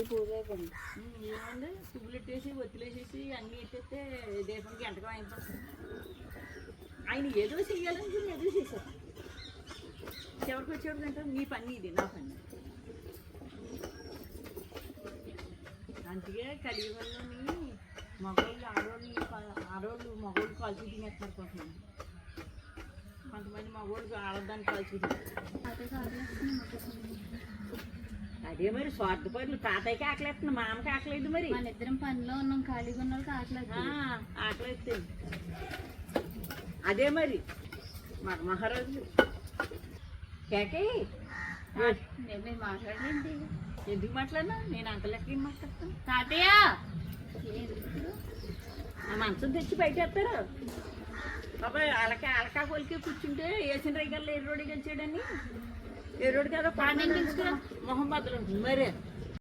పూజ అయిపోయింది. ఏముంది పువ్వులు ఎట్టేసి ఒత్తిలేసేసి అన్నీ ఎట్టేస్తే దీపంకి ఎంతగా అయిపోతుంది. ఆయన ఏదో చెయ్యాలని ఏదో చేశారు. చివరికి వచ్చేప్పుడు అంటే నీ పని ఇది నా పని. అందుకే కలియుగంలోని మగవాళ్ళు ఆడవాళ్ళు మగవాళ్ళు కాల్చి తినేస్తారు కొంతమంది. కొంతమంది మగవాళ్ళు ఆడదాన్ని కాల్చి అదే మరి స్వార్థ పనులు. తాతయ్యకి ఆకలేస్తుంది, మా అమ్మకి ఆకలేదు. మరి మన ఇద్దరం పనిలో ఉన్నాం, ఖాళీగా ఉన్న వాళ్ళకి ఆకలేస్తుంది. అదే మరి మాకు మహారాజు కేకే మీరు మాట్లాడండి. ఎందుకు మాట్లాడినా? నేను అంతలెక్క ఏం మాట్లాడతాను. తాతయ్య ఆ మంచం తెచ్చి బయటేస్తారు. బాబాయ్ అలకా కొలికి కూర్చుంటే వేసిన రైగల్లో ఎర్రోడికి వచ్చాడని. ఎర్రోడికి ఏదో మొహం బద్దలు ఉంటుంది మరి.